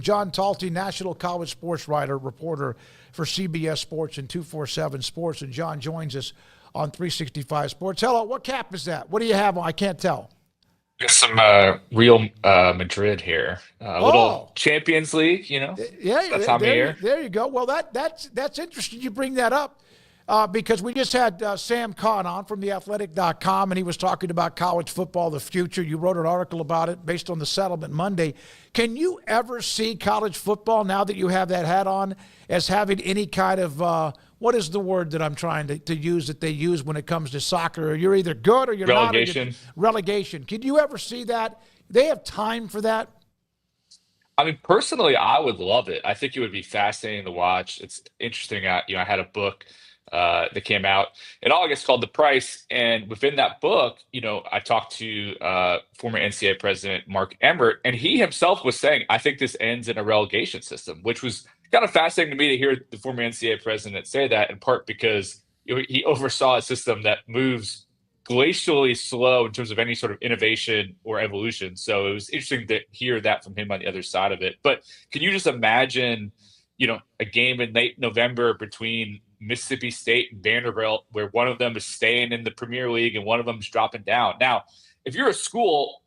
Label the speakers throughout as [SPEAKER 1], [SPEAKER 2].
[SPEAKER 1] John Talty, national college sports writer, reporter for CBS Sports and 247 Sports. And John joins us on 365 Sports. Hello, what cap is that? What do you have on? I can't tell.
[SPEAKER 2] Got some Real Madrid here. A little
[SPEAKER 1] Oh,
[SPEAKER 2] Champions League, that
[SPEAKER 1] yeah,
[SPEAKER 2] time of year.
[SPEAKER 1] there you go. Well, that's interesting you bring that up because we just had Sam Kahn on from theathletic.com, and he was talking about college football, the future. You wrote an article about it based on the settlement Monday. Can you ever see college football, now that you have that hat on, as having any kind of what is the word that I'm trying to use that they use when it comes to soccer? You're either good or you're not. Or
[SPEAKER 2] Relegation.
[SPEAKER 1] relegation. Can you ever see that? They have time for that?
[SPEAKER 2] I mean, personally, I would love it. I think it would be fascinating to watch. It's interesting. I had a book that came out in August called The Price, and within that book, I talked to former NCAA president Mark Emmert, and he himself was saying, "I think this ends in a relegation system," which was kind of fascinating to me to hear the former NCAA president say that. In part because he oversaw a system that moves glacially slow in terms of any sort of innovation or evolution. So it was interesting to hear that from him on the other side of it. But can you just imagine, a game in late November between Mississippi State and Vanderbilt, where one of them is staying in the Premier League and one of them is dropping down? Now, if you're a school,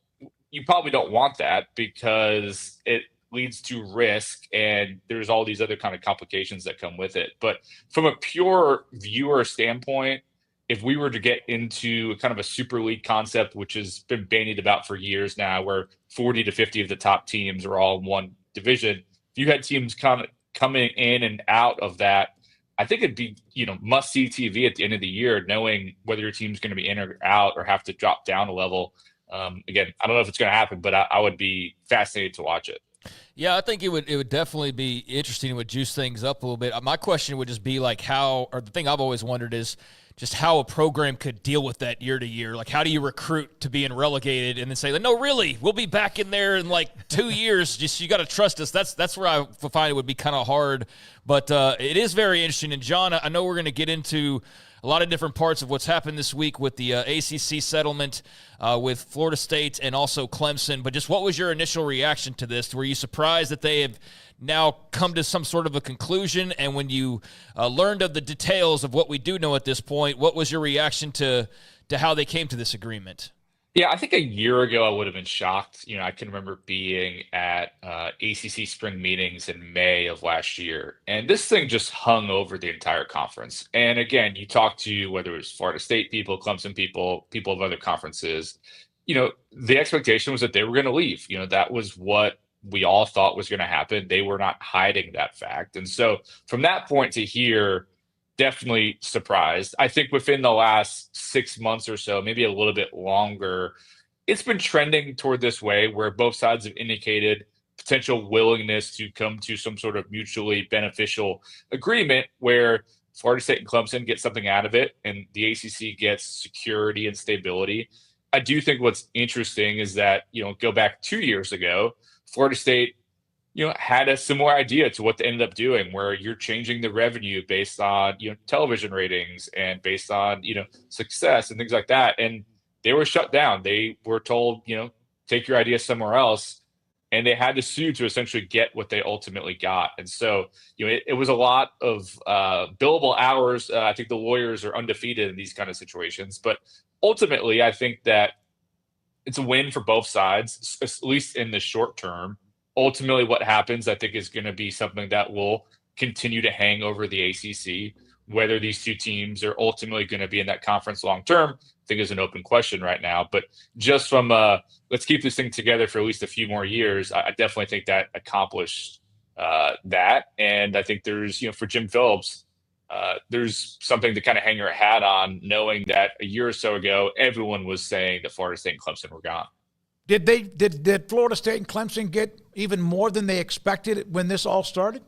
[SPEAKER 2] you probably don't want that because it leads to risk and there's all these other kind of complications that come with it. But from a pure viewer standpoint, if we were to get into kind of a super league concept, which has been bandied about for years now, where 40 to 50 of the top teams are all in one division, if you had teams kind of coming in and out of that, I think it'd be, must see TV at the end of the year, knowing whether your team's going to be in or out or have to drop down a level. Again, I don't know if it's going to happen, but I would be fascinated to watch it.
[SPEAKER 3] Yeah, I think it would definitely be interesting. It would juice things up a little bit. My question would just be like the thing I've always wondered is just how a program could deal with that year to year. Like, how do you recruit to being relegated and then say, no, really, we'll be back in there in like 2 years. Just, you got to trust us. That's where I find it would be kind of hard. But it is very interesting. And John, I know we're going to get into a lot of different parts of what's happened this week with the ACC settlement with Florida State and also Clemson. But just what was your initial reaction to this? Were you surprised that they have now come to some sort of a conclusion? And when you learned of the details of what we do know at this point, what was your reaction to how they came to this agreement?
[SPEAKER 2] Yeah, I think a year ago I would have been shocked. I can remember being at ACC spring meetings in May of last year, and this thing just hung over the entire conference. And again, you talk to whether it was Florida State people, Clemson people, people of other conferences, the expectation was that they were going to leave. That was what we all thought was going to happen. They were not hiding that fact. And so from that point to here, definitely surprised. I think within the last 6 months or so, maybe a little bit longer, it's been trending toward this way where both sides have indicated potential willingness to come to some sort of mutually beneficial agreement where Florida State and Clemson get something out of it and the ACC gets security and stability. I do think what's interesting is that, go back 2 years ago, Florida State had a similar idea to what they ended up doing, where you're changing the revenue based on, television ratings and based on, success and things like that. And they were shut down. They were told, take your idea somewhere else. And they had to sue to essentially get what they ultimately got. And so, it was a lot of billable hours. I think the lawyers are undefeated in these kind of situations. But ultimately, I think that it's a win for both sides, at least in the short term. Ultimately, what happens, I think, is going to be something that will continue to hang over the ACC. Whether these two teams are ultimately going to be in that conference long term, I think is an open question right now. But just from let's keep this thing together for at least a few more years, I definitely think that accomplished that. And I think there's, for Jim Phillips, there's something to kind of hang your hat on, knowing that a year or so ago, everyone was saying that Florida State and Clemson were gone.
[SPEAKER 1] Did Florida State and Clemson get even more than they expected when this all started?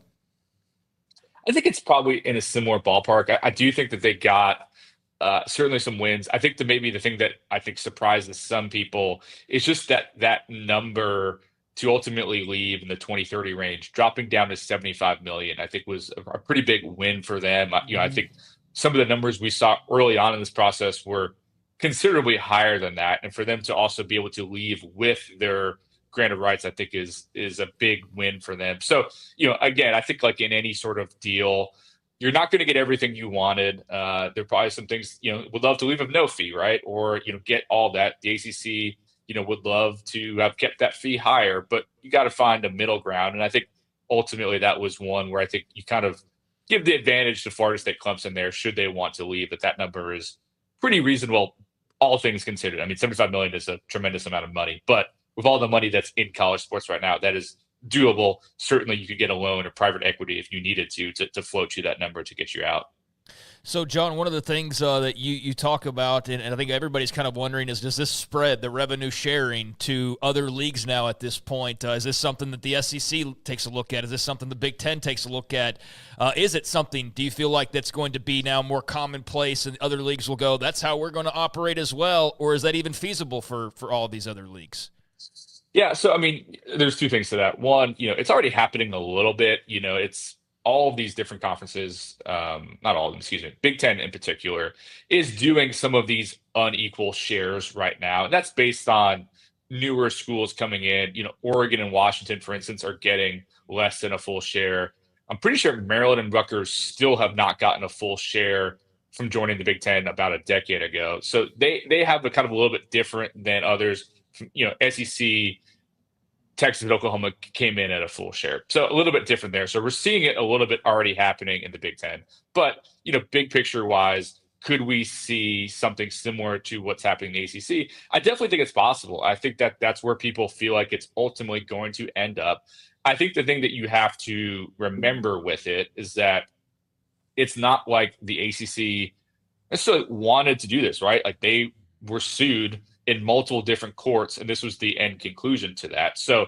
[SPEAKER 2] I think it's probably in a similar ballpark. I do think that they got certainly some wins. I think maybe the thing that I think surprises some people is just that number to ultimately leave in the 2030 range, dropping down to 75 million, I think was a pretty big win for them. I think some of the numbers we saw early on in this process were considerably higher than that. And for them to also be able to leave with their grant of rights, I think is a big win for them. So, again, I think like in any sort of deal, you're not going to get everything you wanted. There are probably some things, would love to leave with no fee, right? Or, get all that. The ACC, would love to have kept that fee higher, but you got to find a middle ground. And I think ultimately that was one where I think you kind of give the advantage to Florida State Clemson there should they want to leave, but that number is pretty reasonable, all things considered. I mean, $75 million is a tremendous amount of money, but with all the money that's in college sports right now, that is doable. Certainly you could get a loan or private equity if you needed to float you that number to get you out.
[SPEAKER 3] So, John, one of the things that you talk about, and I think everybody's kind of wondering, is does this spread the revenue sharing to other leagues now at this point? Is this something that the SEC takes a look at? Is this something the Big Ten takes a look at? Is it something, do you feel like that's going to be now more commonplace and other leagues will go, that's how we're going to operate as well? Or is that even feasible for all of these other leagues?
[SPEAKER 2] Yeah, so, I mean, there's two things to that. One, it's already happening a little bit. It's all of these different conferences, not all of them, excuse me, Big Ten in particular, is doing some of these unequal shares right now. And that's based on newer schools coming in. Oregon and Washington, for instance, are getting less than a full share. I'm pretty sure Maryland and Rutgers still have not gotten a full share from joining the Big Ten about a decade ago. So they have a kind of a little bit different than others. SEC, Texas and Oklahoma came in at a full share. So a little bit different there. So we're seeing it a little bit already happening in the Big Ten. But, big picture wise, could we see something similar to what's happening in the ACC? I definitely think it's possible. I think that's where people feel like it's ultimately going to end up. I think the thing that you have to remember with it is that it's not like the ACC necessarily wanted to do this, right? Like they were sued in multiple different courts, and this was the end conclusion to that. So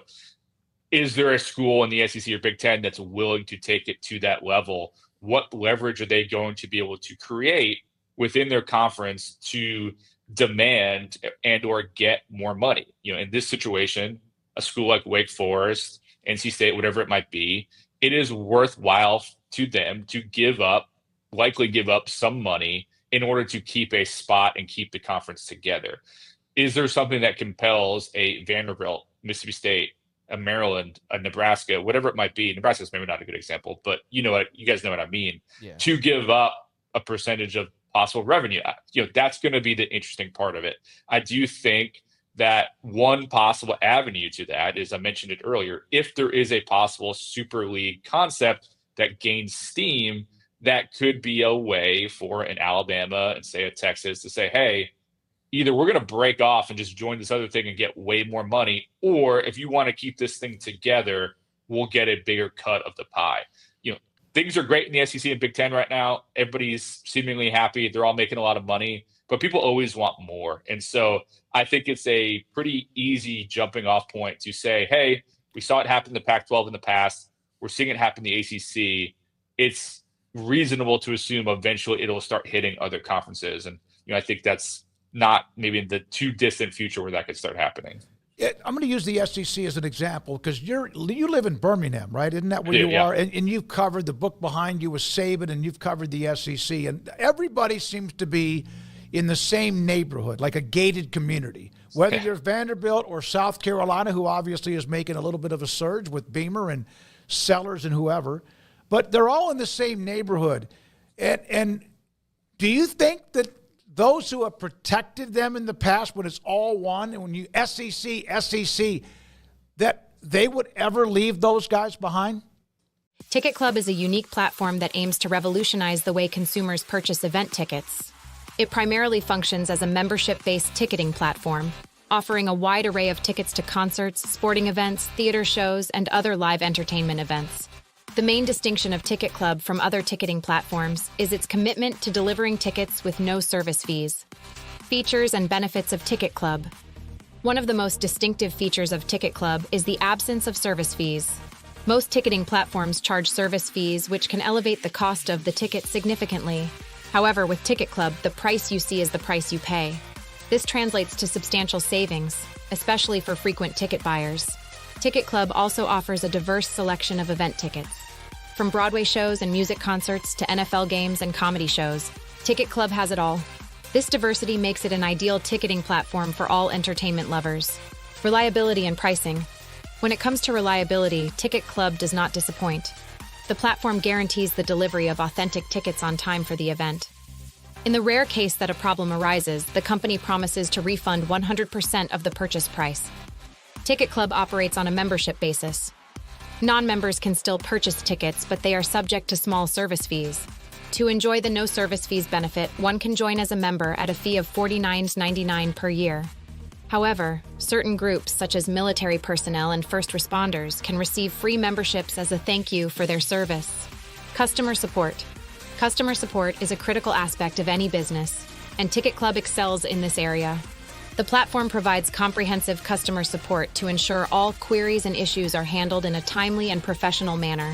[SPEAKER 2] is there a school in the SEC or Big Ten that's willing to take it to that level? What leverage are they going to be able to create within their conference to demand and or get more money? In this situation, a school like Wake Forest, NC State, whatever it might be, it is worthwhile to them to likely give up some money in order to keep a spot and keep the conference together. Is there something that compels a Vanderbilt, Mississippi State, a Maryland, a Nebraska, whatever it might be? Nebraska's maybe not a good example, but you guys know what I mean. Yeah. To give up a percentage of possible revenue, that's going to be the interesting part of it. I do think that one possible avenue to that is, I mentioned it earlier, if there is a possible Super League concept that gains steam, that could be a way for an Alabama and say a Texas to say, hey, either we're going to break off and just join this other thing and get way more money, or if you want to keep this thing together, we'll get a bigger cut of the pie. Things are great in the SEC and Big Ten right now. Everybody's seemingly happy. They're all making a lot of money, but people always want more. And so I think it's a pretty easy jumping off point to say, hey, we saw it happen in the Pac-12 in the past. We're seeing it happen in the ACC. It's reasonable to assume eventually it'll start hitting other conferences. And, I think that's not maybe in the too distant future where that could start happening.
[SPEAKER 1] I'm going to use the SEC as an example because you live in Birmingham, right? Isn't that where you are? And you've covered the book behind you with Saban, and you've covered the SEC. And everybody seems to be in the same neighborhood, like a gated community. Whether you're Vanderbilt or South Carolina, who obviously is making a little bit of a surge with Beamer and Sellers and whoever, but they're all in the same neighborhood. And do you think that those who have protected them in the past, when it's all one, and when you SEC, that they would ever leave those guys behind?
[SPEAKER 4] Ticket Club is a unique platform that aims to revolutionize the way consumers purchase event tickets. It primarily functions as a membership-based ticketing platform, offering a wide array of tickets to concerts, sporting events, theater shows, and other live entertainment events. The main distinction of Ticket Club from other ticketing platforms is its commitment to delivering tickets with no service fees. Features and benefits of Ticket Club. One of the most distinctive features of Ticket Club is the absence of service fees. Most ticketing platforms charge service fees, which can elevate the cost of the ticket significantly. However, with Ticket Club, the price you see is the price you pay. This translates to substantial savings, especially for frequent ticket buyers. Ticket Club also offers a diverse selection of event tickets. From Broadway shows and music concerts to NFL games and comedy shows, Ticket Club has it all. This diversity makes it an ideal ticketing platform for all entertainment lovers. Reliability and pricing. When it comes to reliability, Ticket Club does not disappoint. The platform guarantees the delivery of authentic tickets on time for the event. In the rare case that a problem arises, the company promises to refund 100% of the purchase price. Ticket Club operates on a membership basis. Non-members can still purchase tickets, but they are subject to small service fees. To enjoy the no service fees benefit, one can join as a member at a fee of $49.99 per year. However, certain groups, such as military personnel and first responders, can receive free memberships as a thank you for their service. Customer support. Customer support is a critical aspect of any business, and Ticket Club excels in this area. The platform provides comprehensive customer support to ensure all queries and issues are handled in a timely and professional manner.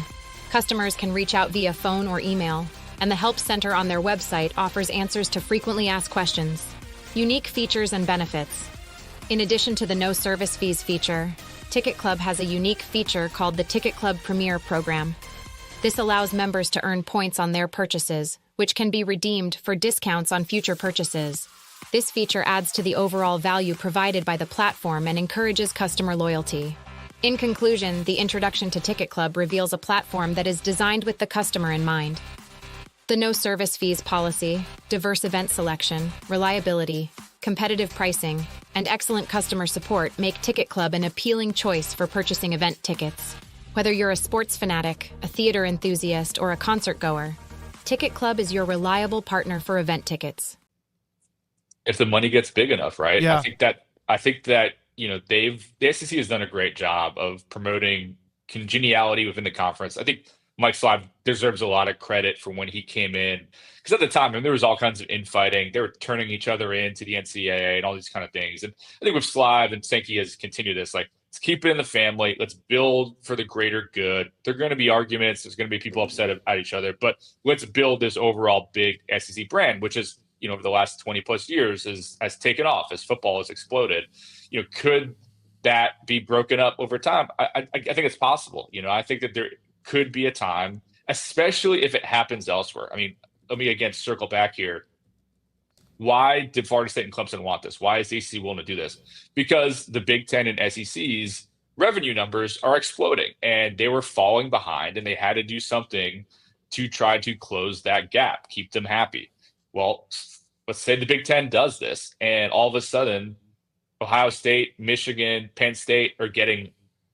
[SPEAKER 4] Customers can reach out via phone or email, and the Help Center on their website offers answers to frequently asked questions. Unique features and benefits. In addition to the no service fees feature, Ticket Club has a unique feature called the Ticket Club Premier program. This allows members to earn points on their purchases, which can be redeemed for discounts on future purchases. This feature adds to the overall value provided by the platform and encourages customer loyalty. In conclusion, the introduction to Ticket Club reveals a platform that is designed with the customer in mind. The no service fees policy, diverse event selection, reliability, competitive pricing, and excellent customer support make Ticket Club an appealing choice for purchasing event tickets. Whether you're a sports fanatic, a theater enthusiast, or a concert goer, Ticket Club is your reliable partner for event tickets.
[SPEAKER 2] If the money gets big enough, right?
[SPEAKER 1] Yeah.
[SPEAKER 2] I think that the SEC has done a great job of promoting congeniality within the conference. I think Mike Slive deserves a lot of credit for when he came in, because at the time, there was all kinds of infighting. They were turning each other into the NCAA and all these kind of things. And I think with Slive and Sankey has continued this, like, let's keep it in the family. Let's build for the greater good. There are going to be arguments. There's going to be people upset at each other, but let's build this overall big SEC brand, which is, over the last 20 plus years has taken off as football has exploded. Could that be broken up over time? I think it's possible. I think that there could be a time, especially if it happens elsewhere. I mean, let me again circle back here. Why did Florida State and Clemson want this? Why is the ACC willing to do this? Because the Big Ten and SEC's revenue numbers are exploding, and they were falling behind, and they had to do something to try to close that gap, keep them happy. Well, let's say the Big Ten does this, and all of a sudden, Ohio State, Michigan, Penn State are getting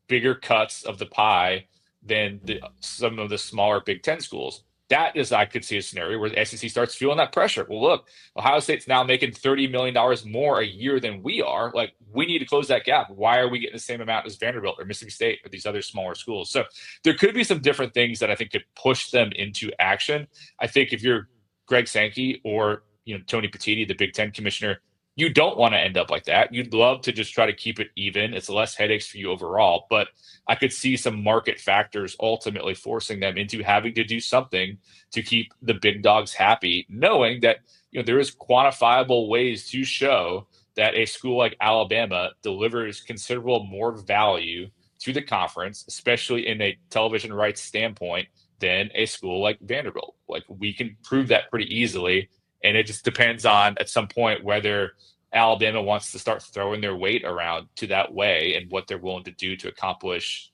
[SPEAKER 2] bigger cuts of the pie than some of the smaller Big Ten schools. That is, I could see a scenario where the SEC starts feeling that pressure. Well, look, Ohio State's now making $30 million more a year than we are. Like, we need to close that gap. Why are we getting the same amount as Vanderbilt or Mississippi State or these other smaller schools? So there could be some different things that I think could push them into action. I think if you're Greg Sankey or Tony Petitti, the Big Ten commissioner, you don't want to end up like that. You'd love to just try to keep it even. It's less headaches for you overall. But I could see some market factors ultimately forcing them into having to do something to keep the big dogs happy, knowing that there is quantifiable ways to show that a school like Alabama delivers considerable more value to the conference, especially in a television rights standpoint, than a school like Vanderbilt. Like, we can prove that pretty easily. And it just depends on, at some point, whether Alabama wants to start throwing their weight around to that way and what they're willing to do to accomplish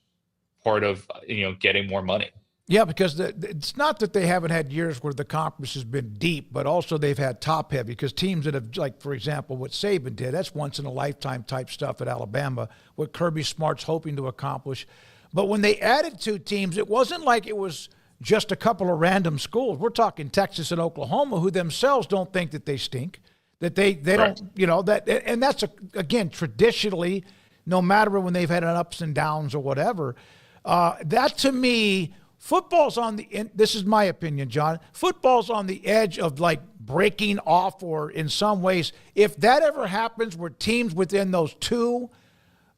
[SPEAKER 2] part of, getting more money.
[SPEAKER 1] Yeah, because it's not that they haven't had years where the conference has been deep, but also they've had top heavy, because teams that have, like, for example, what Saban did, that's once in a lifetime type stuff at Alabama, what Kirby Smart's hoping to accomplish. But when they added two teams, it wasn't like it was just a couple of random schools. We're talking Texas and Oklahoma, who themselves don't think that they stink, that they
[SPEAKER 2] Right.
[SPEAKER 1] don't, that, and that's again, traditionally, no matter when they've had an ups and downs or whatever, that to me, football's on this is my opinion, John, football's on the edge of like breaking off, or in some ways, if that ever happens where teams within those two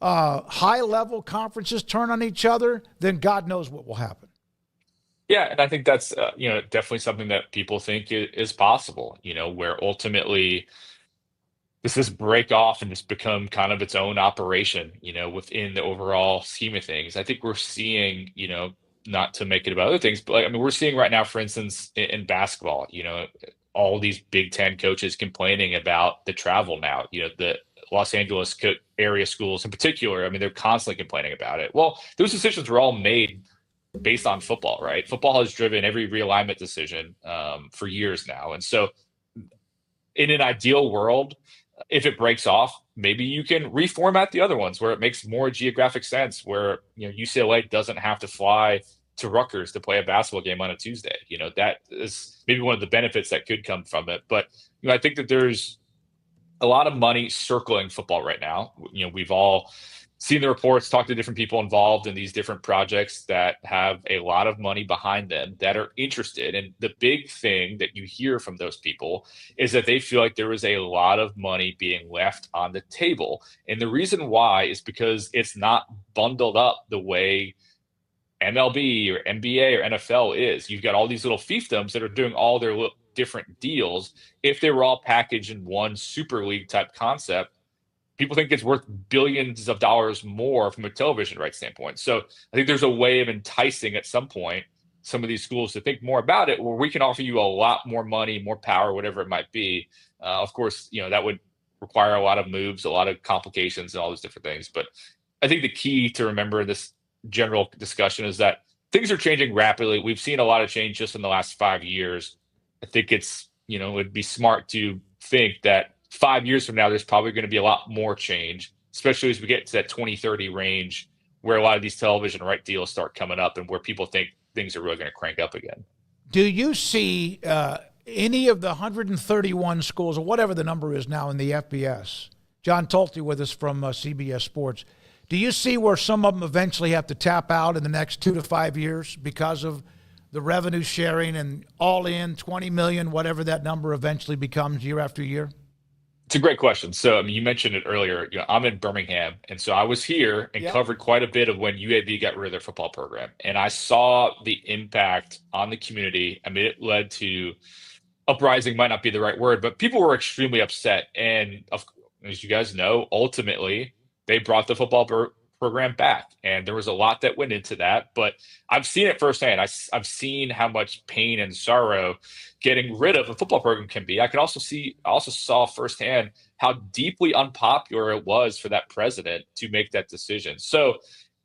[SPEAKER 1] high-level conferences turn on each other, then God knows what will happen.
[SPEAKER 2] Yeah, and I think that's definitely something that people think is possible. Where ultimately this is break off and just become kind of its own operation. Within the overall scheme of things. I think we're seeing, not to make it about other things, but we're seeing right now, for instance, in basketball, all these Big Ten coaches complaining about the travel now. The Los Angeles area schools in particular, I mean, they're constantly complaining about it. Well, those decisions were all made based on football, right? Football has driven every realignment decision for years now. And so in an ideal world, if it breaks off, maybe you can reformat the other ones where it makes more geographic sense, where UCLA doesn't have to fly to Rutgers to play a basketball game on a Tuesday. That is maybe one of the benefits that could come from it. But I think that there's a lot of money circling football right now. We've all seen the reports, talked to different people involved in these different projects that have a lot of money behind them that are interested. And the big thing that you hear from those people is that they feel like there is a lot of money being left on the table. And the reason why is because it's not bundled up the way MLB or NBA or NFL is. You've got all these little fiefdoms that are doing all their different deals. If they were all packaged in one super league type concept, people think it's worth billions of dollars more from a television rights standpoint. So I think there's a way of enticing at some point some of these schools to think more about it, where we can offer you a lot more money, more power, whatever it might be. Of course, that would require a lot of moves, a lot of complications and all those different things. But I think the key to remember in this general discussion is that things are changing rapidly. We've seen a lot of change just in the last 5 years. I think it's, it'd be smart to think that 5 years from now, there's probably going to be a lot more change, especially as we get to that 2030 range where a lot of these television right deals start coming up and where people think things are really going to crank up again.
[SPEAKER 1] Do you see any of the 131 schools, or whatever the number is now in the FBS? John Talty with us from CBS Sports. Do you see where some of them eventually have to tap out in the next 2 to 5 years because of the revenue sharing and all in 20 million, whatever that number eventually becomes year after year?
[SPEAKER 2] It's a great question. So, you mentioned it earlier. I'm in Birmingham, and so I was here and covered quite a bit of when UAB got rid of their football program, and I saw the impact on the community. I mean, it led to uprising, might not be the right word, but people were extremely upset. And as you guys know, ultimately, they brought the football program back, and there was a lot that went into that. But I've seen it firsthand. I've seen how much pain and sorrow getting rid of a football program can be. I also saw firsthand how deeply unpopular it was for that president to make that decision. So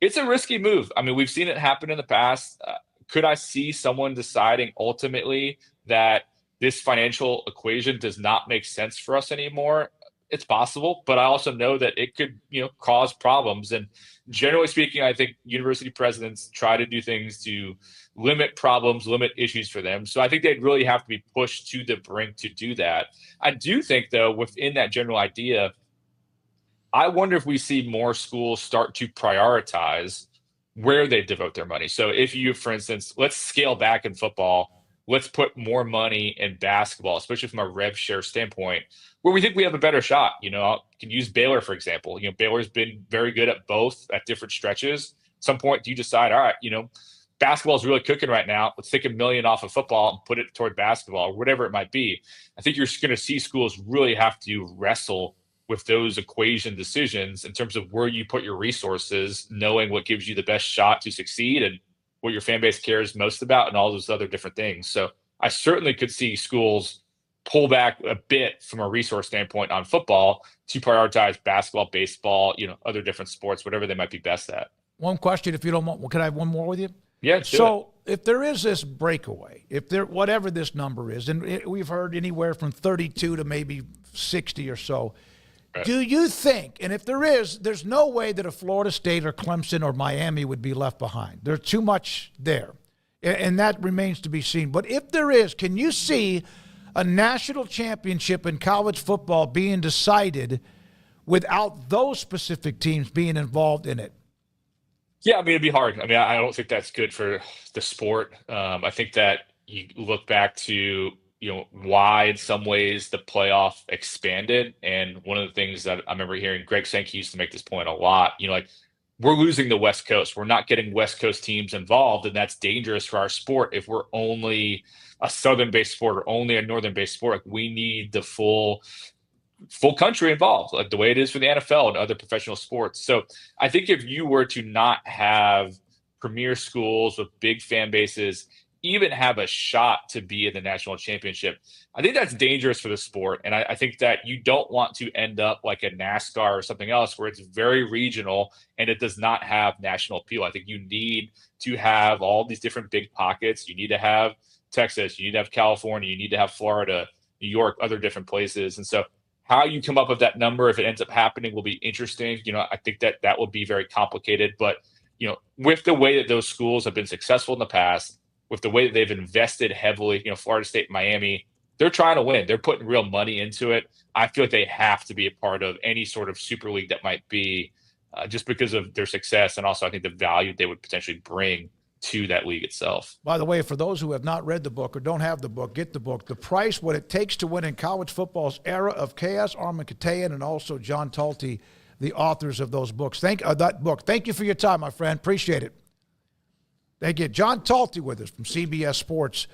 [SPEAKER 2] it's a risky move. I mean, we've seen it happen in the past. Could I see someone deciding ultimately that this financial equation does not make sense for us anymore? It's possible, but I also know that it could, cause problems. And generally speaking, I think university presidents try to do things to limit problems, limit issues for them. So I think they'd really have to be pushed to the brink to do that. I do think, though, within that general idea, I wonder if we see more schools start to prioritize where they devote their money. So if you, for instance, let's scale back in football, let's put more money in basketball, especially from a rev share standpoint, where we think we have a better shot. I can use Baylor, for example. Baylor's been very good at both at different stretches. At some point, you decide, all right, basketball is really cooking right now. Let's take $1 million off of football and put it toward basketball, or whatever it might be. I think you're going to see schools really have to wrestle with those equation decisions in terms of where you put your resources, knowing what gives you the best shot to succeed and what your fan base cares most about and all those other different things. So I certainly could see schools pull back a bit from a resource standpoint on football to prioritize basketball, baseball, other different sports, whatever they might be best at.
[SPEAKER 1] One question, if you don't want, can I have one more with you?
[SPEAKER 2] Yeah.
[SPEAKER 1] So if there is this breakaway, whatever this number is, and we've heard anywhere from 32 to maybe 60 or so, right. Do you think, and if there is, there's no way that a Florida State or Clemson or Miami would be left behind. There's too much there, and that remains to be seen. But if there is, can you see a national championship in college football being decided without those specific teams being involved in it?
[SPEAKER 2] Yeah, I mean, it'd be hard. I mean, I don't think that's good for the sport. I think that you look back to, why in some ways the playoff expanded. And one of the things that I remember hearing Greg Sankey used to make this point a lot, we're losing the West Coast. We're not getting West Coast teams involved, and that's dangerous for our sport if we're only a Southern-based sport or only a Northern-based sport. Like, we need the full country involved, like the way it is for the NFL and other professional sports. So I think if you were to not have premier schools with big fan bases even have a shot to be in the national championship. I think that's dangerous for the sport. And I think that you don't want to end up like a NASCAR or something else where it's very regional and it does not have national appeal. I think you need to have all these different big pockets. You need to have Texas, you need to have California, you need to have Florida, New York, other different places. And so how you come up with that number, if it ends up happening, will be interesting. I think that will be very complicated. But, with the way that those schools have been successful in the past, with the way that they've invested heavily, Florida State, Miami, they're trying to win. They're putting real money into it. I feel like they have to be a part of any sort of super league that might be just because of their success. And also I think the value they would potentially bring to that league itself.
[SPEAKER 1] By the way, for those who have not read the book or don't have the book, get the book. The Price, What It Takes to Win in College Football's Era of Chaos, Armin Katayan, and also John Talty, the authors of those books. That book. Thank you for your time, my friend. Appreciate it. Thank you. John Talty with us from CBS Sports.